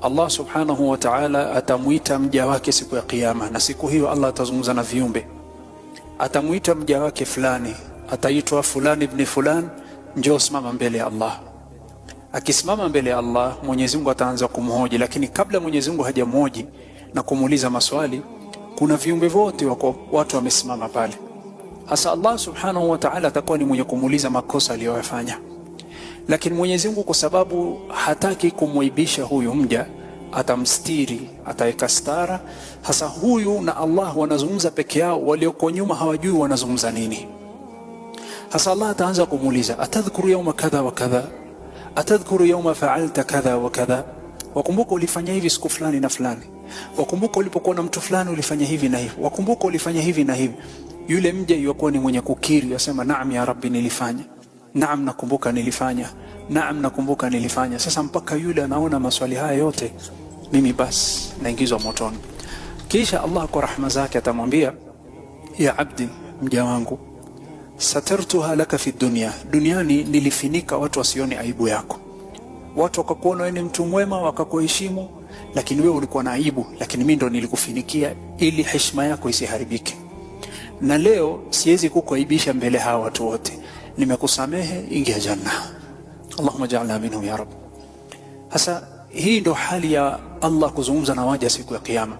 Allah subhanahu wa ta'ala atamuita mja wake siku ya kiyama, na siku hiyo Allah atazungumza na viumbe. Atamuita mja wake fulani, ataitwa fulani ibn fulan, njoo simama mbele ya Allah. Akisimama mbele ya Allah, Mwenyezi Mungu ataanza kumhoji, lakini kabla Mwenyezi Mungu hajamhoji na kumuuliza maswali, kuna viumbe wote watu wamesimama pale. Hasa Allah subhanahu wa ta'ala atakuwa ni mwenye kumuuliza makosa aliyofanya. Lakini Mwenyezi Mungu kwa sababu hataki kumuibisha huyu mja, atamstiri, ataweka stara. Hasa huyu na Allah wanazungumza peke yao, walioko nyuma hawajui wanazungumza nini. Hasa Allah ataanza kumuuliza, atadhkuru yawma kadha wa kadha, atadhkuru yawma fa'alta kadha wa kadha, wakumbuka ulifanya hivi siku fulani na fulani, wakumbuka ulipokuwa na mtu fulani ulifanya hivi na hivi, wakumbuka ulifanya hivi na hivi. Yule mja yuko ni mwenye kukiri, yasema naam ya Rabbi nilifanya, naam nakumbuka nilifanya, naam nakumbuka nilifanya. Sasa mpaka yule anaona maswali haya yote, mimi basi naingizwa motoni. Kisha Allah kwa rahma zake atamwambia, ya abdi, mja wangu, satartuha laka fi dunya, duniani nilifinika watu wasione aibu yako. Watu wakakuona wewe ni mtu mwema, wakakuheshimu, lakini wewe ulikuwa na aibu, lakini mimi ndo nilikufinikia ili heshima yako isiharibike. Na leo siwezi kukuaibisha mbele hawa watu wote, nimekusamehe, ingia janna. Allahumma ja'alna minhum ya Rabb. Hasa hii ndo hali ya Allah kuzungumza na waja siku ya kiyama.